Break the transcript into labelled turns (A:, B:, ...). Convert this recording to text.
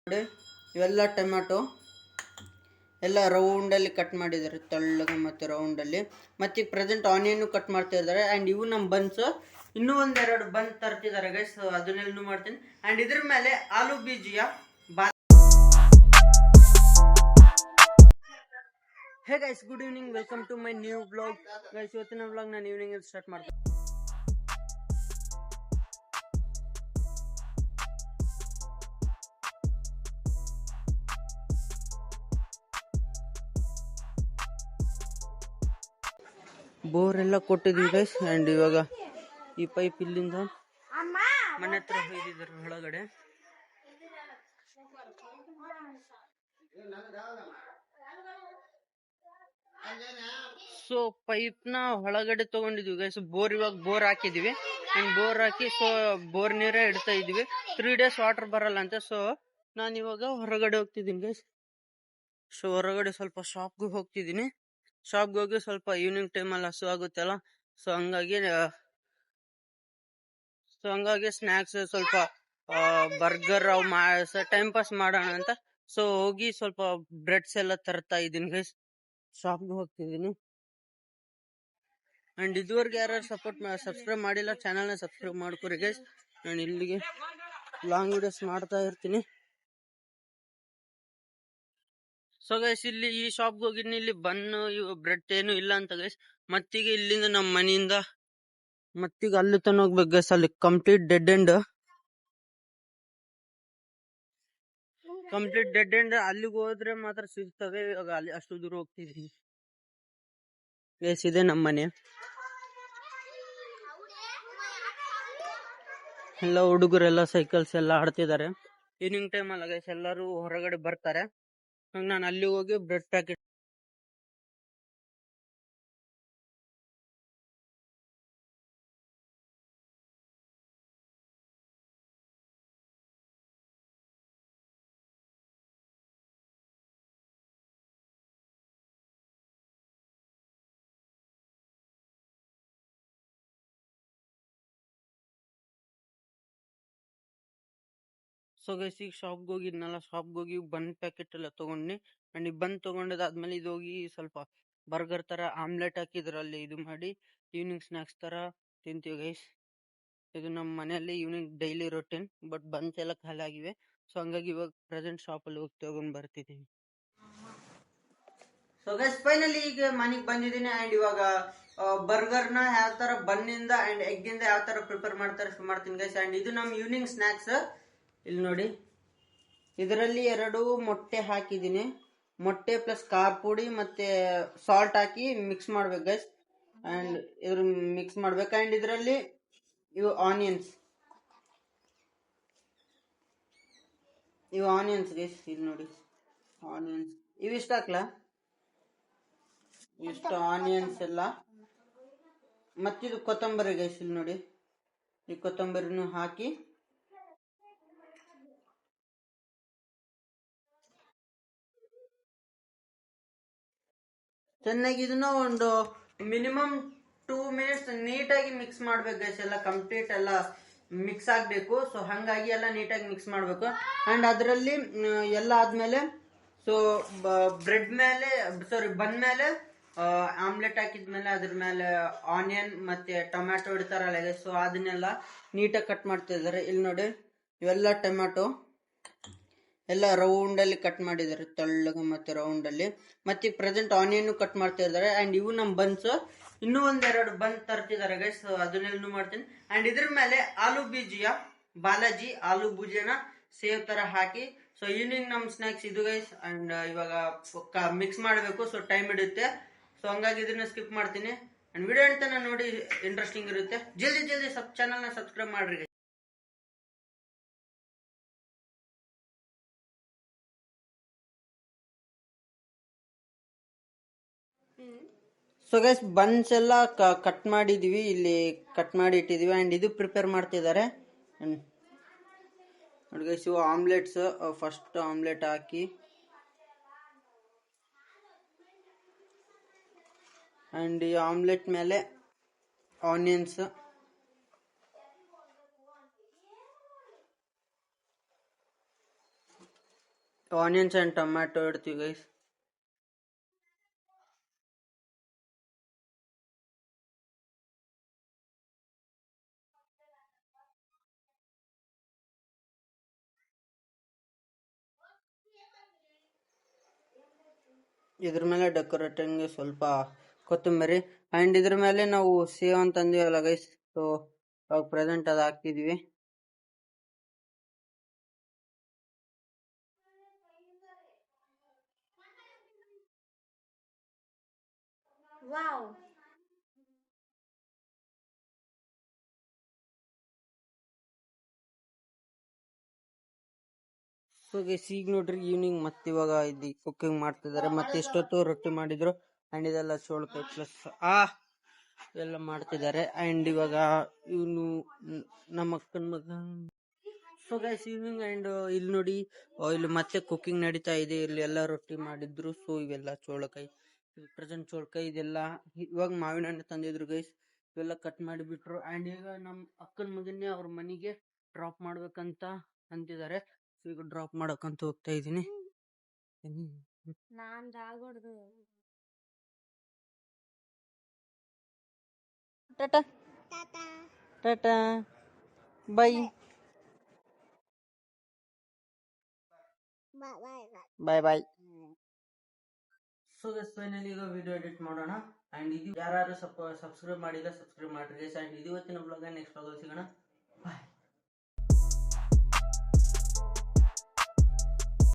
A: ನೋಡಿ, ಇವೆಲ್ಲ ಟೊಮ್ಯಾಟೊ ಎಲ್ಲ ರೌಂಡಲ್ಲಿ ಕಟ್ ಮಾಡಿದ್ದಾರೆ, ತೆಳ್ಳಗೆ ಮತ್ತು ರೌಂಡಲ್ಲಿ. ಮತ್ತು ಈಗ ಪ್ರೆಸೆಂಟ್ ಆನಿಯನ್ನು ಕಟ್ ಮಾಡ್ತಾ ಇದ್ದಾರೆ. ಆ್ಯಂಡ್ ಇವು ನಮ್ಮ ಬನ್ಸ್, ಇನ್ನೂ ಒಂದೆರಡು ಬನ್ ತರ್ತಿದ್ದಾರೆ ಗೈಸ್, ಅದನ್ನೆಲ್ಲೂ ಮಾಡ್ತೀನಿ. ಆ್ಯಂಡ್ ಇದ್ರ ಮೇಲೆ ಆಲೂ ಬೀಜಿಯ hey guys, good evening, welcome to my new blog. Guys, ಇವತ್ತಿನ ಬ್ಲಾಗ್ ನಾನು ಈವ್ನಿಂಗ್ ಸ್ಟಾರ್ಟ್ ಮಾಡ್ತೀನಿ. ಬೋರ್ ಎಲ್ಲ ಕೊಟ್ಟಿದ್ವಿ ಗೈಸ್. ಆ್ಯಂಡ್ ಇವಾಗ ಈ ಪೈಪ್ ಇಲ್ಲಿಂದ ಮನೆ ಹತ್ರ ಹೋಗಿದ್ದಾರೆ ಒಳಗಡೆ. ಸೊ ಪೈಪ್ನ ಒಳಗಡೆ ತಗೊಂಡಿದ್ವಿ ಗೈಸ್. ಇವಾಗ ಬೋರ್ ಹಾಕಿದ್ವಿ. And bore hockey so bore ನೀರೇ ಇಡ್ತಾ ಇದ್ವಿ. 3 days ವಾಟರ್ ಬರಲ್ಲ ಅಂತ. ಸೊ ನಾನು ಇವಾಗ ಹೊರಗಡೆ ಹೋಗ್ತಿದ್ದೀನಿ ಗೈಸ್. ಸೊ ಹೊರಗಡೆ ಸ್ವಲ್ಪ ಶಾಪ್ಗೆ ಹೋಗ್ತಿದ್ದೀನಿ. ಶಾಪ್ಗೆ ಹೋಗಿ ಸ್ವಲ್ಪ ಈವ್ನಿಂಗ್ ಟೈಮಲ್ಲಿ ಹಸು ಆಗುತ್ತಲ್ಲ, ಸೊ ಹಂಗಾಗಿ ಸ್ನ್ಯಾಕ್ಸ್ ಸ್ವಲ್ಪ ಬರ್ಗರ್ ಅವು ಟೈಮ್ ಪಾಸ್ ಮಾಡೋಣ ಅಂತ ಸೊ ಹೋಗಿ ಸ್ವಲ್ಪ ಬ್ರೆಡ್ಸ್ ಎಲ್ಲ ತರ್ತಾ ಇದ್ದೀನಿ ಗೈಸ್. ಶಾಪ್ಗೆ ಹೋಗ್ತಿದ್ದೀನಿ. ಅಂಡ್ ಇದುವರೆಗೆ ಯಾರು ಸಬ್ಸ್ಕ್ರೈಬ್ ಮಾಡಿಲ್ಲ ಚಾನಲ್ನ ಸಬ್ಸ್ಕ್ರೈಬ್ ಮಾಡ್ಕೊರಿ ಗೈಸ್. ನಾನು ಇಲ್ಲಿಗೆ ಲಾಂಗ್ ವಿಡಿಯೋಸ್ ಮಾಡ್ತಾ ಇರ್ತೀನಿ. ಸೊ ಗೈಸ್, ಇಲ್ಲಿ ಈ ಶಾಪ್ಗೆ ಹೋಗಿದ್ದೀನಿ. ಇಲ್ಲಿ ಬನ್ನು ಬ್ರೆಡ್ ಏನು ಇಲ್ಲ ಅಂತ ಗೈಸ್. ಮತ್ತೀಗ ಇಲ್ಲಿಂದ ನಮ್ಮ ಮನೆಯಿಂದ ಮತ್ತೀಗ ಅಲ್ಲಿ ತನಕ ಹೋಗ್ಬೇಕು ಗೈಸ್. ಅಲ್ಲಿ ಕಂಪ್ಲೀಟ್ ಡೆಡ್ ಎಂಡ್. ಅಲ್ಲಿಗೆ ಹೋದ್ರೆ ಮಾತ್ರ ಸಿಗ್ತವೆ. ಇವಾಗ ಅಲ್ಲಿ ಅಷ್ಟು ದೂರ ಹೋಗ್ತಿದ್ದೀನಿ ಗೈಸ್. ಇದೆ ನಮ್ಮ ಮನೆ. ಎಲ್ಲ ಹುಡುಗರೆಲ್ಲ ಸೈಕಲ್ಸ್ ಎಲ್ಲ ಆಡ್ತಿದ್ದಾರೆ. ಈವ್ನಿಂಗ್ ಟೈಮ್ ಅಲ್ಲ ಗೈಸ್, ಎಲ್ಲರೂ ಹೊರಗಡೆ ಬರ್ತಾರೆ. ನಾನು ಅಲ್ಲಿ ಹೋಗಿ ಬ್ರೆಡ್ ಪ್ಯಾಕೆಟ್ ಸೊ ಗೈಸ್, ಈಗ ಶಾಪ್ಗೆ ಹೋಗಿದ್ನಲ್ಲ, ಶಾಪ್ಗೆ ಹೋಗಿ ಬನ್ ಪ್ಯಾಕೆಟ್ ಎಲ್ಲ ತಗೊಂಡು. ಆ್ಯಂಡ್ ಈ ಬನ್ ತಗೊಂಡದಾದ್ಮೇಲೆ ಇದು ಹೋಗಿ ಸ್ವಲ್ಪ ಬರ್ಗರ್ ತರ ಆಮ್ಲೆಟ್ ಹಾಕಿದ್ರಲ್ಲಿ ಇದು ಮಾಡಿ ಈವ್ನಿಂಗ್ ಸ್ನ್ಯಾಕ್ಸ್ ತರ ತಿಂತೀವಿ ಗೈಸ್. ಇದು ನಮ್ಮ ಮನೆಯಲ್ಲಿ evening daily routine. But buns ಎಲ್ಲ ಖಾಲಿ ಆಗಿವೆ. ಸೊ ಹಂಗಾಗಿ ಇವಾಗ ಪ್ರೆಸೆಂಟ್ ಶಾಪಲ್ಲಿ ಹೋಗಿ ತಗೊಂಡ್ ಬರ್ತಿದ್ದೀನಿ. ಸೊ ಗೈಸ್, ಫೈನಲಿ ಈಗ ಮನೆಗೆ ಬಂದಿದ್ದೀನಿ. ಆ್ಯಂಡ್ ಇವಾಗ ಬರ್ಗರ್ನ ಯಾವ ತರ ಬನ್ನಿಂದ ಆ್ಯಂಡ್ ಎಗ್ಗಿಂದ ಯಾವ ತರ ಪ್ರಿಪೇರ್ ಮಾಡ್ತಾರೆ ಶುರು ಮಾಡ್ತೀನಿ ಗೈಸ್. ಆ್ಯಂಡ್ ಇದು ನಮ್ಮ ಈವ್ನಿಂಗ್ ಸ್ನ್ಯಾಕ್ಸ್. ಇಲ್ಲಿ ನೋಡಿ, ಇದರಲ್ಲಿ 2 ಮೊಟ್ಟೆ ಹಾಕಿದ್ದೀನಿ. ಮೊಟ್ಟೆ ಪ್ಲಸ್ ಖಾರ ಪುಡಿ ಮತ್ತೆ ಸಾಲ್ಟ್ ಹಾಕಿ ಮಿಕ್ಸ್ ಮಾಡ್ಬೇಕು ಗೈಸ್. ಆ್ಯಂಡ್ ಇದ್ರ ಮಿಕ್ಸ್ ಮಾಡ್ಬೇಕು. ಆ್ಯಂಡ್ ಇದರಲ್ಲಿ ಇವು ಆನಿಯನ್ಸ್ ಗೈಸ್. ಇಲ್ಲಿ ನೋಡಿ, ಆನಿಯನ್ಸ್ ಇವಿಷ್ಟ ಹಾಕ್ಲಾ, ಇಷ್ಟು ಆನಿಯನ್ಸ್ ಎಲ್ಲ. ಮತ್ತಿದು ಕೊತ್ತಂಬರಿ ಗೈಸ್. ಇಲ್ಲಿ ನೋಡಿ, ಈ ಕೊತ್ತಂಬರಿನೂ ಹಾಕಿ ಚೆನ್ನಾಗಿ ಇದನ್ನ ಒಂದು ಮಿನಿಮಮ್ 2 minutes ನೀಟಾಗಿ ಮಿಕ್ಸ್ ಮಾಡ್ಬೇಕು ಗೈಸ್. ಎಲ್ಲ ಕಂಪ್ಲೀಟ್ ಎಲ್ಲ ಮಿಕ್ಸ್ ಆಗ್ಬೇಕು. ಸೊ ಹಂಗಾಗಿ ಎಲ್ಲ ನೀಟಾಗಿ ಮಿಕ್ಸ್ ಮಾಡ್ಬೇಕು. ಅಂಡ್ ಅದರಲ್ಲಿ ಎಲ್ಲ ಆದ್ಮೇಲೆ ಸೊ ಬ್ರೆಡ್ ಮೇಲೆ ಬನ್ ಮೇಲೆ ಆಮ್ಲೆಟ್ ಹಾಕಿದ್ಮೇಲೆ ಅದ್ರ ಮೇಲೆ ಆನಿಯನ್ ಮತ್ತೆ ಟೊಮ್ಯಾಟೊ ಇಡ್ತಾರಲ್ಲ ಗೈಸ್. ಸೊ ಅದನ್ನೆಲ್ಲ ನೀಟಾಗಿ ಕಟ್ ಮಾಡ್ತಾ ಇದ್ದಾರೆ. ಇಲ್ಲಿ ನೋಡಿ, ಇವೆಲ್ಲ ಟೊಮ್ಯಾಟೊ ಎಲ್ಲ ರೌಂಡಲ್ಲಿ ಕಟ್ ಮಾಡಿದ್ದಾರೆ, ತೆಳ್ಳಗೆ ಮತ್ತೆ ರೌಂಡಲ್ಲಿ. ಮತ್ತೆ ಈಗ ಪ್ರೆಸೆಂಟ್ ಆನಿಯನ್ನು ಕಟ್ ಮಾಡ್ತಾ ಇದ್ದಾರೆ. ಆ್ಯಂಡ್ ಇವು ನಮ್ಮ ಬನ್ಸ್, ಇನ್ನೂ ಒಂದೆರಡು ಬನ್ ತರ್ತಿದ್ದಾರೆ ಗೈಸ್, ಅದನ್ನೆಲ್ಲೂ ಮಾಡ್ತೀನಿ. ಆ್ಯಂಡ್ ಇದ್ರ ಮೇಲೆ ಆಲೂ ಬೀಜಿಯ ಬಾಲಾಜಿ ಆಲೂ ಬೂಜಿಯನ್ನ ಸೇವ್ ತರ ಹಾಕಿ. ಸೊ ಈವ್ನಿಂಗ್ ನಮ್ಮ ಸ್ನ್ಯಾಕ್ಸ್ ಇದು ಗೈಸ್. ಆ್ಯಂಡ್ ಇವಾಗ ಮಿಕ್ಸ್ ಮಾಡಬೇಕು, ಸೊ ಟೈಮ್ ಹಿಡಿಯುತ್ತೆ. ಸೊ ಹಂಗಾಗಿ ಇದನ್ನ ಸ್ಕಿಪ್ ಮಾಡ್ತೀನಿ. ಆ್ಯಂಡ್ ವಿಡಿಯೋ ಅಂತ ನೋಡಿ ಇಂಟ್ರೆಸ್ಟಿಂಗ್ ಇರುತ್ತೆ. ಜಲ್ದಿ ಚಾನಲ್ನ ಸಬ್ಸ್ಕ್ರೈಬ್ ಮಾಡ್ರಿ. ಸೊ ಗೈಸ್, ಬನ್ಸ್ ಎಲ್ಲ ಕಟ್ ಮಾಡಿದ್ವಿ, ಇಲ್ಲಿ ಕಟ್ ಮಾಡಿ ಇಟ್ಟಿದ್ವಿ. ಆ್ಯಂಡ್ ಇದು ಪ್ರಿಪೇರ್ ಮಾಡ್ತಿದ್ದಾರೆ ನೋಡಿ ಗೈಸ್. ಇವು ಆಮ್ಲೆಟ್ಸ್. ಫಸ್ಟ್ ಆಮ್ಲೆಟ್ ಹಾಕಿ ಆ್ಯಂಡ್ ಈ ಆಮ್ಲೆಟ್ ಮೇಲೆ ಆನಿಯನ್ಸ್, ಆನಿಯನ್ಸ್ ಆ್ಯಂಡ್ ಟೊಮ್ಯಾಟೊ ಇಡ್ತೀವಿ ಗೈಸ್. ಇದ್ರ ಮೇಲೆ ಡೆಕೋರೇಟಿಂಗ್ ಸ್ವಲ್ಪ ಕೊತ್ತಂಬರಿ ಆ್ಯಂಡ್ ಇದ್ರ ಮೇಲೆ ನಾವು ಸೇವ್ ಅಂತ ಅಂದಿವಲ್ಲ ಗೈಸ್, ಸೊ ಅವಾಗ ಪ್ರೆಸೆಂಟ್ ಅದು ಹಾಕ್ತಿದ್ವಿ. ಸೊ ಗೈಸ್ ಈಗ ನೋಡ್ರಿ ಈವ್ನಿಂಗ್ ಮತ್ತೆ ಇವಾಗ ಇಲ್ಲಿ ಕುಕ್ಕಿಂಗ್ ಮಾಡ್ತಿದ್ದಾರೆ. ಮತ್ತೆ ಇಷ್ಟೊತ್ತು ರೊಟ್ಟಿ ಮಾಡಿದ್ರು ಆ್ಯಂಡ್ ಇದೆಲ್ಲ ಚೋಳಕಾಯಿ ಪ್ಲಸ್ ಎಲ್ಲ ಮಾಡ್ತಿದ್ದಾರೆ. ಆ್ಯಂಡ್ ಇವಾಗ ಇವನು ನಮ್ಮ ಅಕ್ಕನ ಮಗ. ಸೊ ಗೈಸ್ ಈವ್ನಿಂಗ್ ಆ್ಯಂಡ್ ಇಲ್ಲಿ ನೋಡಿ ಇಲ್ಲಿ ಮತ್ತೆ ಕುಕ್ಕಿಂಗ್ ನಡೀತಾ ಇದೆ. ಇಲ್ಲಿ ಎಲ್ಲ ರೊಟ್ಟಿ ಮಾಡಿದ್ರು. ಸೊ ಇವೆಲ್ಲ ಚೋಳಕಾಯಿ, ಪ್ರೆಸೆಂಟ್ ಚೋಳಕಾಯಿ ಇದೆಲ್ಲ ಇವಾಗ ಮಾವಿನ ಹಣ್ಣು ತಂದಿದ್ರು ಗೈಸ್, ಇವೆಲ್ಲ ಕಟ್ ಮಾಡಿಬಿಟ್ರು. ಆ್ಯಂಡ್ ಈಗ ನಮ್ಮ ಅಕ್ಕನ ಮಗನ್ನೇ ಅವ್ರ ಮನೆಗೆ ಡ್ರಾಪ್ ಮಾಡ್ಬೇಕಂತ ಅಂತಿದ್ದಾರೆ. ಸೊ ಈಗ ಡ್ರಾಪ್ ಮಾಡೋಕ್ಕಂತ ಹೋಗ್ತಾ ಇದ್ದೀನಿ. ಟಾಟಾ ಟಾಟಾ ಬೈ ಬಾಯ್ ಬಾಯ್. ಸೊ ಗೈಸ್ ಫೈನಲಿ ಈಗ ವಿಡಿಯೋ ಎಡಿಟ್ ಮಾಡೋಣ. ಆ್ಯಂಡ್ ಇದು ಯಾರು ಸಬ್ಸ್ಕ್ರೈಬ್ ಮಾಡಿಲ್ಲ ಸಬ್ಸ್ಕ್ರೈಬ್ ಮಾಡ್ರಿ ಗೈಸ್. ಆ್ಯಂಡ್ ಇದು ಇವತ್ತಿನ ಬ್ಲಾಗ್. ನೆಕ್ಸ್ಟ್ ಬ್ಲಾಗ್ ಸಿಗೋಣ.